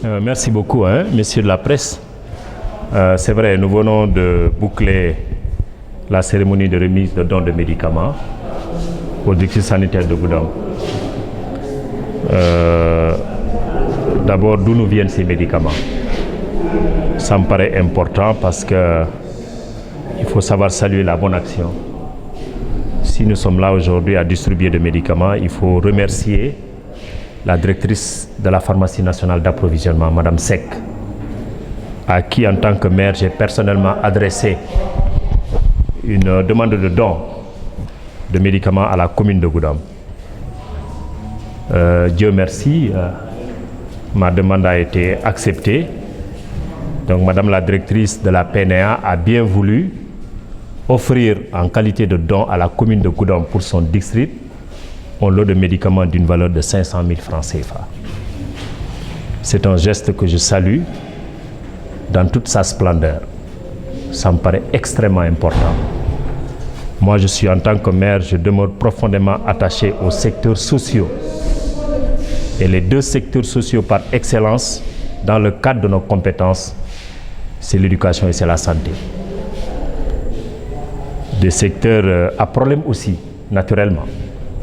Merci beaucoup, messieurs de la presse. C'est vrai, nous venons de boucler la cérémonie de remise de dons de médicaments au district sanitaire de Goudomp. D'abord, d'où nous viennent ces médicaments? Ça me paraît important parce que il faut savoir saluer la bonne action. Si nous sommes là aujourd'hui à distribuer des médicaments, il faut remercier la directrice de la pharmacie nationale d'approvisionnement, Madame Seck, à qui, en tant que maire, j'ai personnellement adressé une demande de don de médicaments à la commune de Goudomp. Dieu merci, ma demande a été acceptée. Donc, Madame la directrice de la PNA a bien voulu offrir en qualité de don à la commune de Goudomp pour son district un lot de médicaments d'une valeur de 500 000 francs CFA. C'est un geste que je salue dans toute sa splendeur. Ça me paraît extrêmement important. Moi, je suis en tant que maire, je demeure profondément attaché aux secteurs sociaux. Et les deux secteurs sociaux par excellence, dans le cadre de nos compétences, c'est l'éducation et c'est la santé. Des secteurs à problème aussi, naturellement,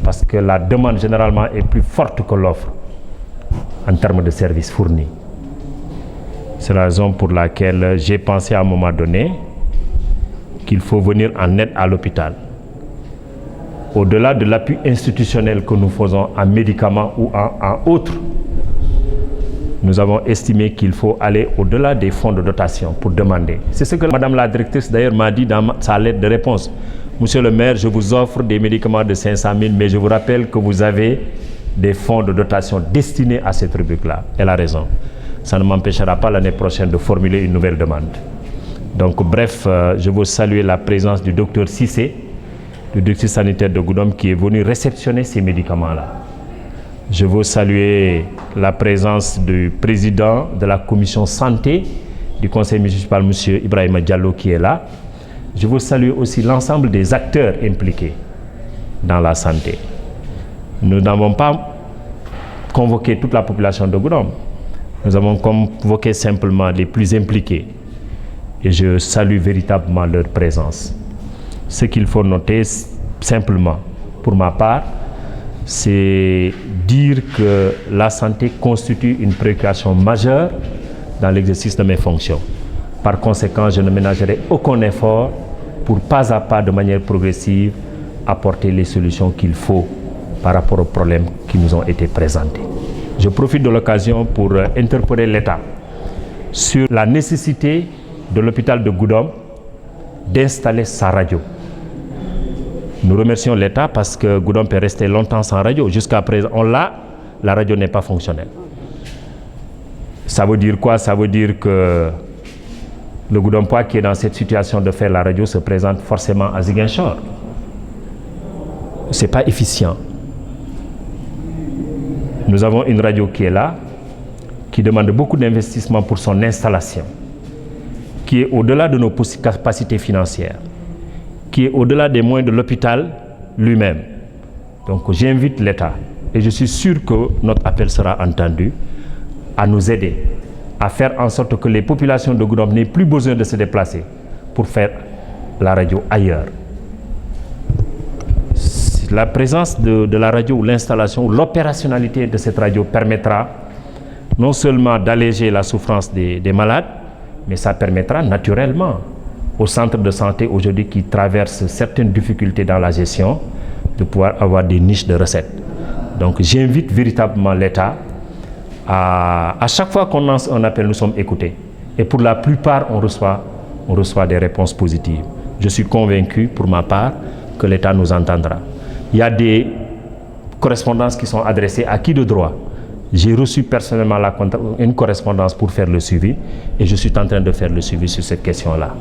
parce que la demande généralement est plus forte que l'offre en termes de services fournis. C'est la raison pour laquelle j'ai pensé à un moment donné qu'il faut venir en aide à l'hôpital. Au-delà de l'appui institutionnel que nous faisons en médicaments ou en autres, nous avons estimé qu'il faut aller au-delà des fonds de dotation pour demander. C'est ce que Madame la directrice d'ailleurs m'a dit dans sa lettre de réponse. Monsieur le maire, je vous offre des médicaments de 500 000, mais je vous rappelle que vous avez des fonds de dotation destinés à cette rubrique-là. Elle a raison. Ça ne m'empêchera pas l'année prochaine de formuler une nouvelle demande. Donc bref, je veux saluer la présence du docteur Cissé, du district sanitaire de Goudomp, qui est venu réceptionner ces médicaments-là. Je veux saluer la présence du président de la commission santé du conseil municipal, M. Ibrahima Diallo, qui est là. Je veux saluer aussi l'ensemble des acteurs impliqués dans la santé. Nous n'avons pas convoqué toute la population de Goudomp. Nous avons convoqué simplement les plus impliqués. Et je salue véritablement leur présence. Ce qu'il faut noter simplement, pour ma part, c'est dire que la santé constitue une préoccupation majeure dans l'exercice de mes fonctions. Par conséquent, je ne ménagerai aucun effort pour pas à pas, de manière progressive, apporter les solutions qu'il faut par rapport aux problèmes qui nous ont été présentés. Je profite de l'occasion pour interpeller l'État sur la nécessité de l'hôpital de Goudomp d'installer sa radio. Nous remercions l'État parce que Goudomp est resté longtemps sans radio. Jusqu'à présent, on l'a, la radio n'est pas fonctionnelle. Ça veut dire quoi? Ça veut dire que le Goudompois qui est dans cette situation de faire la radio se présente forcément à Ziguinchor. Ce n'est pas efficient. Nous avons une radio qui est là, qui demande beaucoup d'investissement pour son installation, qui est au-delà de nos capacités financières, qui est au-delà des moyens de l'hôpital lui-même. Donc j'invite l'État, et je suis sûr que notre appel sera entendu, à nous aider, à faire en sorte que les populations de Goudomp n'aient plus besoin de se déplacer pour faire la radio ailleurs. La présence de la radio ou l'installation ou l'opérationnalité de cette radio permettra non seulement d'alléger la souffrance des malades, mais ça permettra naturellement aux centres de santé aujourd'hui qui traversent certaines difficultés dans la gestion de pouvoir avoir des niches de recettes. Donc j'invite véritablement l'État à chaque fois qu'on lance un appel, nous sommes écoutés. Et pour la plupart, on reçoit des réponses positives. Je suis convaincu, pour ma part, que l'État nous entendra. Il y a des correspondances qui sont adressées à qui de droit. J'ai reçu personnellement une correspondance pour faire le suivi et je suis en train de faire le suivi sur cette question-là.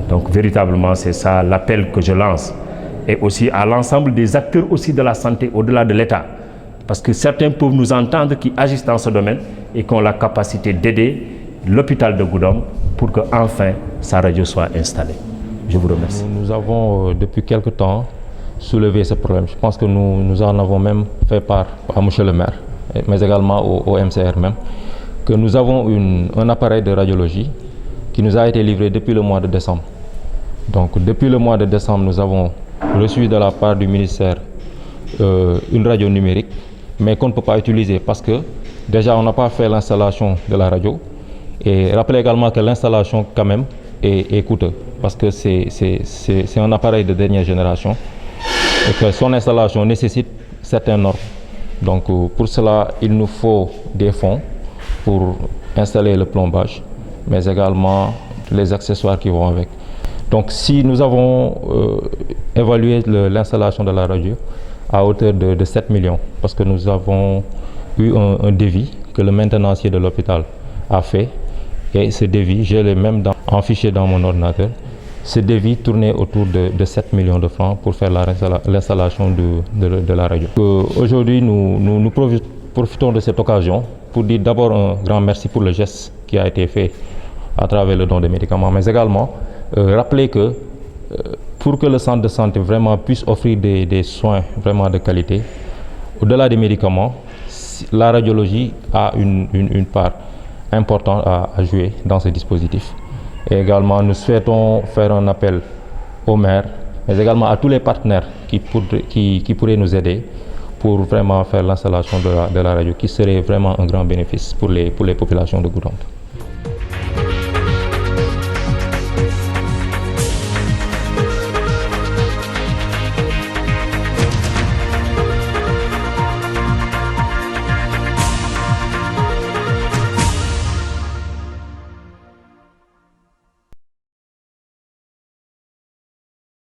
Donc véritablement, c'est ça l'appel que je lance. Et aussi à l'ensemble des acteurs aussi de la santé au-delà de l'État. Parce que certains peuvent nous entendre qui agissent dans ce domaine et qui ont la capacité d'aider l'hôpital de Goudomp pour qu'enfin sa radio soit installée. Je vous remercie. Nous avons depuis quelque temps soulevé ce problème. Je pense que nous en avons même fait part à M. le maire, mais également au MCR même, que nous avons un appareil de radiologie qui nous a été livré depuis le mois de décembre. Donc depuis le mois de décembre, nous avons reçu de la part du ministère une radio numérique, mais qu'on ne peut pas utiliser parce que déjà on n'a pas fait l'installation de la radio. Et rappelez également que l'installation quand même est coûteuse parce que c'est un appareil de dernière génération et que son installation nécessite certaines normes. Donc pour cela, il nous faut des fonds pour installer le plombage, mais également les accessoires qui vont avec. Donc si nous avons évalué l'installation de la radio à hauteur de 7 millions, parce que nous avons eu un devis que le maintenancier de l'hôpital a fait, et ce devis, je l'ai même en fichier dans mon ordinateur, ce devis tournait autour de 7 millions de francs pour faire l'installation de la radio. Aujourd'hui, nous profitons de cette occasion pour dire d'abord un grand merci pour le geste qui a été fait à travers le don des médicaments, mais également rappeler que pour que le centre de santé vraiment puisse offrir des soins vraiment de qualité, au-delà des médicaments, la radiologie a une part importante à jouer dans ce dispositif. Et également, nous souhaitons faire un appel aux maires, mais également à tous les partenaires qui pourraient nous aider pour vraiment faire l'installation de la radio, qui serait vraiment un grand bénéfice pour les populations de Goudomp.